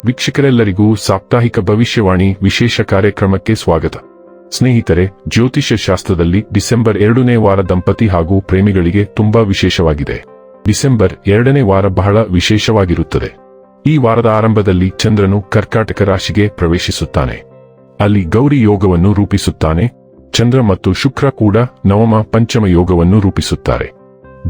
ವೀಕ್ಷಕರೆಲ್ಲರಿಗೂ ಸಾಪ್ತಾಹಿಕ ಭವಿಷ್ಯವಾಣಿ ವಿಶೇಷ ಕಾರ್ಯಕ್ರಮಕ್ಕೆ ಸ್ವಾಗತ. ಸ್ನೇಹಿತರೆ, ಜ್ಯೋತಿಷ್ಯ ಶಾಸ್ತ್ರದಲ್ಲಿ ಡಿಸೆಂಬರ್ 2ನೇ ವಾರ ದಂಪತಿ ಹಾಗೂ ಪ್ರೇಮಿಗಳಿಗೆ ತುಂಬಾ ವಿಶೇಷವಾಗಿದೆ. ಡಿಸೆಂಬರ್ 2ನೇ ವಾರ ಬಹಳ ವಿಶೇಷವಾಗಿರುತ್ತದೆ. ಈ ವಾರದ ಆರಂಭದಲ್ಲಿ ಚಂದ್ರನು ಕರ್ಕಾಟಕ ರಾಶಿಗೆ ಪ್ರವೇಶಿಸುತ್ತಾನೆ. ಅಲ್ಲಿ ಗೌರಿ ಯೋಗವನ್ನು ರೂಪಿಸುತ್ತಾನೆ. ಚಂದ್ರ ಮತ್ತು ಶುಕ್ರ ಕೂಡ ನವಮ ಪಂಚಮ ಯೋಗವನ್ನು ರೂಪಿಸುತ್ತಾರೆ.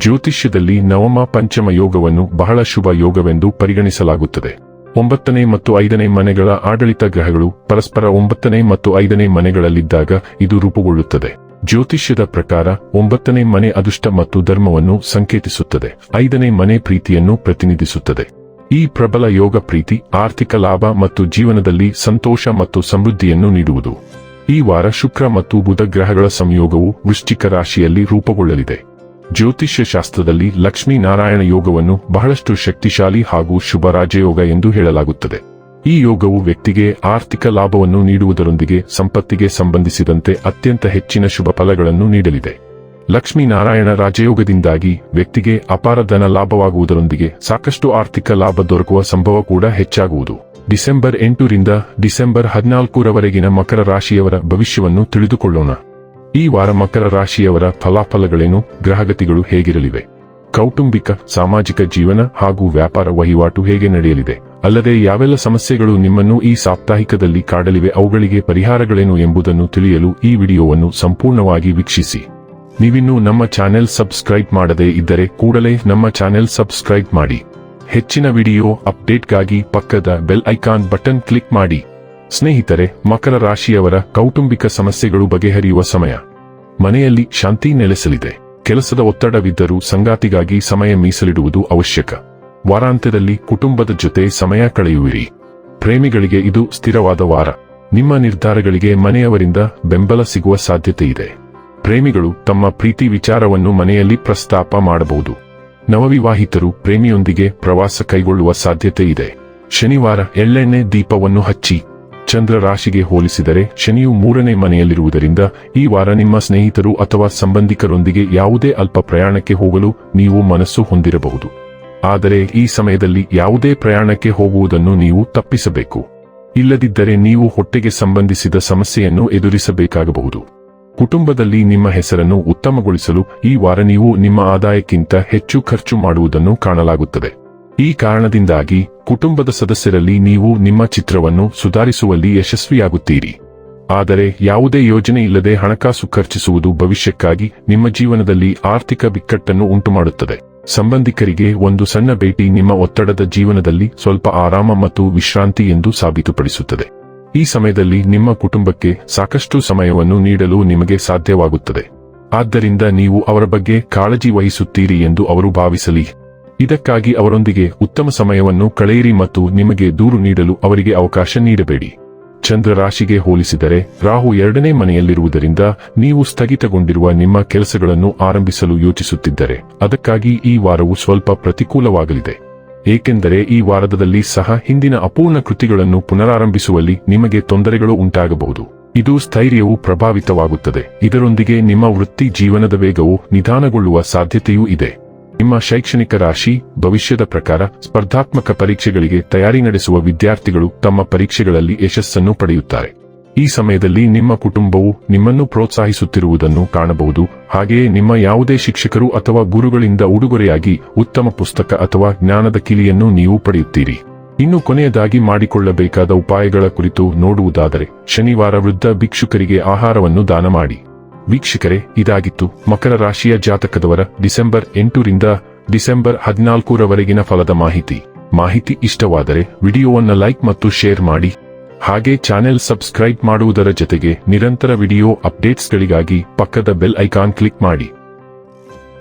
ಜ್ಯೋತಿಷ್ಯದಲ್ಲಿ ನವಮ ಪಂಚಮ ಯೋಗವನ್ನು ಬಹಳ ಶುಭ ಯೋಗವೆಂದು ಪರಿಗಣಿಸಲಾಗುತ್ತದೆ. 9ನೇ ಮತ್ತು 5ನೇ ಮನೆಗಳ ಆಡಳಿತ ಗ್ರಹಗಳು ಪರಸ್ಪರ 9ನೇ ಮತ್ತು 5ನೇ ಮನೆಗಳಲ್ಲಿದ್ದಾಗ ಇದು ರೂಪುಗೊಳ್ಳುತ್ತದೆ. ಜ್ಯೋತಿಷ್ಯದ ಪ್ರಕಾರ 9ನೇ ಮನೆ ಅದೃಷ್ಟ ಮತ್ತು ಧರ್ಮವನ್ನು ಸಂಕೇತಿಸುತ್ತದೆ. 5ನೇ ಮನೆ ಪ್ರೀತಿಯನ್ನು ಪ್ರತಿನಿಧಿಸುತ್ತದೆ. ಈ ಪ್ರಬಲ ಯೋಗ ಪ್ರೀತಿ, ಆರ್ಥಿಕ ಲಾಭ ಮತ್ತು ಜೀವನದಲ್ಲಿ ಸಂತೋಷ ಮತ್ತು ಸಮೃದ್ಧಿಯನ್ನು ನೀಡುವುದು. ಈ ವಾರ ಶುಕ್ರ ಮತ್ತು ಬುಧ ಗ್ರಹಗಳ ಸಂಯೋಗವು ವೃಶ್ಚಿಕ ರಾಶಿಯಲ್ಲಿ ರೂಪುಗೊಳ್ಳಲಿದೆ. ಜ್ಯೋತಿಷ್ಯ ಶಾಸ್ತ್ರದಲ್ಲಿ ಲಕ್ಷ್ಮೀ ನಾರಾಯಣ ಯೋಗವನ್ನು ಬಹಳಷ್ಟು ಶಕ್ತಿಶಾಲಿ ಹಾಗೂ ಶುಭ ರಾಜಯೋಗ ಎಂದು ಹೇಳಲಾಗುತ್ತದೆ. ಈ ಯೋಗವು ವ್ಯಕ್ತಿಗೆ ಆರ್ಥಿಕ ಲಾಭವನ್ನು ನೀಡುವುದರೊಂದಿಗೆ ಸಂಪತ್ತಿಗೆ ಸಂಬಂಧಿಸಿದಂತೆ ಅತ್ಯಂತ ಹೆಚ್ಚಿನ ಶುಭ ಫಲಗಳನ್ನು ನೀಡಲಿದೆ. ಲಕ್ಷ್ಮೀ ನಾರಾಯಣ ರಾಜಯೋಗದಿಂದಾಗಿ ವ್ಯಕ್ತಿಗೆ ಅಪಾರ ಧನ ಲಾಭವಾಗುವುದರೊಂದಿಗೆ ಸಾಕಷ್ಟು ಆರ್ಥಿಕ ಲಾಭ ದೊರಕುವ ಸಂಭವ ಕೂಡ ಹೆಚ್ಚಾಗುವುದು. ಡಿಸೆಂಬರ್ 8ರಿಂದ ಡಿಸೆಂಬರ್ 14ರವರೆಗಿನ ಮಕರ ರಾಶಿಯವರ ಭವಿಷ್ಯವನ್ನು ತಿಳಿದುಕೊಳ್ಳೋಣ. ಈ ವಾರ ಮಕರ ರಾಶಿಯವರ ಫಲಾಫಲಗಳೇನು, ಗ್ರಹಗತಿಗಳು ಹೇಗಿರಲಿವೆ, ಕೌಟುಂಬಿಕ ಸಾಮಾಜಿಕ ಜೀವನ ಹಾಗೂ ವ್ಯಾಪಾರ ವಹಿವಾಟು ಹೇಗೆ ನಡೆಯಲಿದೆ, ಅಲ್ಲದೆ ಯಾವೆಲ್ಲ ಸಮಸ್ಯೆಗಳು ನಿಮ್ಮನ್ನು ಈ ಸಾಪ್ತಾಹಿಕದಲ್ಲಿ ಕಾಡಲಿವೆ, ಅವುಗಳಿಗೆ ಪರಿಹಾರಗಳೇನು ಎಂಬುದನ್ನು ತಿಳಿಯಲು ಈ ವಿಡಿಯೋವನ್ನು ಸಂಪೂರ್ಣವಾಗಿ ವೀಕ್ಷಿಸಿ. ನೀವಿನ್ನೂ ನಮ್ಮ ಚಾನೆಲ್ ಸಬ್ಸ್ಕ್ರೈಬ್ ಮಾಡದೇ ಇದ್ದರೆ ಕೂಡಲೇ ನಮ್ಮ ಚಾನೆಲ್ ಸಬ್ಸ್ಕ್ರೈಬ್ ಮಾಡಿ. ಹೆಚ್ಚಿನ ವಿಡಿಯೋ ಅಪ್ಡೇಟ್ಗಾಗಿ ಪಕ್ಕದ ಬೆಲ್ ಐಕಾನ್ ಬಟನ್ ಕ್ಲಿಕ್ ಮಾಡಿ. ಸ್ನೇಹಿತರೆ, ಮಕರ ರಾಶಿಯವರ ಕೌಟುಂಬಿಕ ಸಮಸ್ಯೆಗಳು ಬಗೆಹರಿಯುವ ಸಮಯ. ಮನೆಯಲ್ಲಿ ಶಾಂತಿ ನೆಲೆಸಲಿದೆ. ಕೆಲಸದ ಒತ್ತಡವಿದ್ದರೂ ಸಂಗಾತಿಗಾಗಿ ಸಮಯ ಮೀಸಲಿಡುವುದು ಅವಶ್ಯಕ. ವಾರಾಂತ್ಯದಲ್ಲಿ ಕುಟುಂಬದ ಜೊತೆ ಸಮಯ ಕಳೆಯುವಿರಿ. ಪ್ರೇಮಿಗಳಿಗೆ ಇದು ಸ್ಥಿರವಾದ ವಾರ. ನಿಮ್ಮ ನಿರ್ಧಾರಗಳಿಗೆ ಮನೆಯವರಿಂದ ಬೆಂಬಲ ಸಿಗುವ ಸಾಧ್ಯತೆ ಇದೆ. ಪ್ರೇಮಿಗಳು ತಮ್ಮ ಪ್ರೀತಿ ವಿಚಾರವನ್ನು ಮನೆಯಲ್ಲಿ ಪ್ರಸ್ತಾಪ ಮಾಡಬಹುದು. ನವವಿವಾಹಿತರು ಪ್ರೇಮಿಯೊಂದಿಗೆ ಪ್ರವಾಸ ಕೈಗೊಳ್ಳುವ ಸಾಧ್ಯತೆ ಇದೆ. ಶನಿವಾರ ಎಳ್ಳೆಣ್ಣೆ ದೀಪವನ್ನು ಹಚ್ಚಿ. ಚಂದ್ರ ರಾಶಿಗೆ ಹೋಲಿಸಿದರೆ ಶನಿಯು 3ನೇ ಮನೆಯಲ್ಲಿರುವುದರಿಂದ ಈ ವಾರ ನಿಮ್ಮ ಸ್ನೇಹಿತರು ಅಥವಾ ಸಂಬಂಧಿಕರೊಂದಿಗೆ ಯಾವುದೇ ಅಲ್ಪ ಪ್ರಯಾಣಕ್ಕೆ ಹೋಗಲು ನೀವು ಮನಸ್ಸು ಹೊಂದಿರಬಹುದು. ಆದರೆ ಈ ಸಮಯದಲ್ಲಿ ಯಾವುದೇ ಪ್ರಯಾಣಕ್ಕೆ ಹೋಗುವುದನ್ನು ನೀವು ತಪ್ಪಿಸಬೇಕು. ಇಲ್ಲದಿದ್ದರೆ ನೀವು ಹೊಟ್ಟೆಗೆ ಸಂಬಂಧಿಸಿದ ಸಮಸ್ಯೆಯನ್ನು ಎದುರಿಸಬೇಕಾಗಬಹುದು. ಕುಟುಂಬದಲ್ಲಿ ನಿಮ್ಮ ಹೆಸರನ್ನು ಉತ್ತಮಗೊಳಿಸಲು ಈ ವಾರ ನೀವು ನಿಮ್ಮ ಆದಾಯಕ್ಕಿಂತ ಹೆಚ್ಚು ಖರ್ಚು ಮಾಡುವುದನ್ನು ಕಾಣಲಾಗುತ್ತದೆ. ಈ ಕಾರಣದಿಂದಾಗಿ ಕುಟುಂಬದ ಸದಸ್ಯರಲ್ಲಿ ನೀವು ನಿಮ್ಮ ಚಿತ್ರವನ್ನು ಸುಧಾರಿಸುವಲ್ಲಿ ಯಶಸ್ವಿಯಾಗುತ್ತೀರಿ. ಆದರೆ ಯಾವುದೇ ಯೋಜನೆ ಇಲ್ಲದೆ ಹಣಕಾಸು ಖರ್ಚಿಸುವುದು ಭವಿಷ್ಯಕ್ಕಾಗಿ ನಿಮ್ಮ ಜೀವನದಲ್ಲಿ ಆರ್ಥಿಕ ಬಿಕ್ಕಟ್ಟನ್ನು ಉಂಟುಮಾಡುತ್ತದೆ. ಸಂಬಂಧಿಕರಿಗೆ ಒಂದು ಸಣ್ಣ ಭೇಟಿ ನಿಮ್ಮ ಒತ್ತಡದ ಜೀವನದಲ್ಲಿ ಸ್ವಲ್ಪ ಆರಾಮ ಮತ್ತು ವಿಶ್ರಾಂತಿ ಎಂದು ಸಾಬೀತುಪಡಿಸುತ್ತದೆ. ಈ ಸಮಯದಲ್ಲಿ ನಿಮ್ಮ ಕುಟುಂಬಕ್ಕೆ ಸಾಕಷ್ಟು ಸಮಯವನ್ನು ನೀಡಲು ನಿಮಗೆ ಸಾಧ್ಯವಾಗುತ್ತದೆ. ಆದ್ದರಿಂದ ನೀವು ಅವರ ಬಗ್ಗೆ ಕಾಳಜಿ ವಹಿಸುತ್ತೀರಿ ಎಂದು ಅವರು ಭಾವಿಸಲಿ. ಇದಕ್ಕಾಗಿ ಅವರೊಂದಿಗೆ ಉತ್ತಮ ಸಮಯವನ್ನು ಕಳೆಯಿರಿ ಮತ್ತು ನಿಮಗೆ ದೂರು ನೀಡಲು ಅವರಿಗೆ ಅವಕಾಶ ನೀಡಬೇಡಿ. ಚಂದ್ರ ರಾಶಿಗೆ ಹೋಲಿಸಿದರೆ ರಾಹು 2ನೇ ಮನೆಯಲ್ಲಿರುವುದರಿಂದ ನೀವು ಸ್ಥಗಿತಗೊಂಡಿರುವ ನಿಮ್ಮ ಕೆಲಸಗಳನ್ನು ಆರಂಭಿಸಲು ಯೋಚಿಸುತ್ತಿದ್ದರೆ ಅದಕ್ಕಾಗಿ ಈ ವಾರವು ಸ್ವಲ್ಪ ಪ್ರತಿಕೂಲವಾಗಲಿದೆ. ಏಕೆಂದರೆ ಈ ವಾರದಲ್ಲಿ ಸಹ ಹಿಂದಿನ ಅಪೂರ್ಣ ಕೃತಿಗಳನ್ನು ಪುನರಾರಂಭಿಸುವಲ್ಲಿ ನಿಮಗೆ ತೊಂದರೆಗಳು ಉಂಟಾಗಬಹುದು. ಇದು ಸ್ಥೈರ್ಯವು ಪ್ರಭಾವಿತವಾಗುತ್ತದೆ. ಇದರೊಂದಿಗೆ ನಿಮ್ಮ ವೃತ್ತಿ ಜೀವನದ ವೇಗವು ನಿಧಾನಗೊಳ್ಳುವ ಸಾಧ್ಯತೆಯೂ ಇದೆ. ನಿಮ್ಮ ಶೈಕ್ಷಣಿಕ ರಾಶಿ ಭವಿಷ್ಯದ ಪ್ರಕಾರ ಸ್ಪರ್ಧಾತ್ಮಕ ಪರೀಕ್ಷೆಗಳಿಗೆ ತಯಾರಿ ನಡೆಸುವ ವಿದ್ಯಾರ್ಥಿಗಳು ತಮ್ಮ ಪರೀಕ್ಷೆಗಳಲ್ಲಿ ಯಶಸ್ಸನ್ನು ಪಡೆಯುತ್ತಾರೆ. ಈ ಸಮಯದಲ್ಲಿ ನಿಮ್ಮ ಕುಟುಂಬವು ನಿಮ್ಮನ್ನು ಪ್ರೋತ್ಸಾಹಿಸುತ್ತಿರುವುದನ್ನು ಕಾಣಬಹುದು. ಹಾಗೆಯೇ ನಿಮ್ಮ ಯಾವುದೇ ಶಿಕ್ಷಕರು ಅಥವಾ ಗುರುಗಳಿಂದ ಉಡುಗೊರೆಯಾಗಿ ಉತ್ತಮ ಪುಸ್ತಕ ಅಥವಾ ಜ್ಞಾನದ ಕಿಲಿಯನ್ನು ನೀವು ಪಡೆಯುತ್ತೀರಿ. ಇನ್ನು ಕೊನೆಯದಾಗಿ ಮಾಡಿಕೊಳ್ಳಬೇಕಾದ ಉಪಾಯಗಳ ಕುರಿತು ನೋಡುವುದಾದರೆ ಶನಿವಾರ ವೃದ್ಧ ಭಿಕ್ಷುಕರಿಗೆ ಆಹಾರವನ್ನು ದಾನ ಮಾಡಿ. ವೀಕ್ಷಕರೇ, ಇದಾಗಿತ್ತು ಮಕರ ರಾಶಿಯ ಜಾತಕದವರ ಡಿಸೆಂಬರ್ 8ರಿಂದ ಡಿಸೆಂಬರ್ 14ರವರೆಗಿನ ಫಲದ ಮಾಹಿತಿ ಇಷ್ಟವಾದರೆ ವಿಡಿಯೋವನ್ನು ಲೈಕ್ ಮತ್ತು ಶೇರ್ ಮಾಡಿ. ಹಾಗೆ ಚಾನೆಲ್ ಸಬ್ಸ್ಕ್ರೈಬ್ ಮಾಡುವುದರ ಜೊತೆಗೆ ನಿರಂತರ ವಿಡಿಯೋ ಅಪ್ಡೇಟ್ಸ್ಗಳಿಗಾಗಿ ಪಕ್ಕದ ಬೆಲ್ ಐಕಾನ್ ಕ್ಲಿಕ್ ಮಾಡಿ.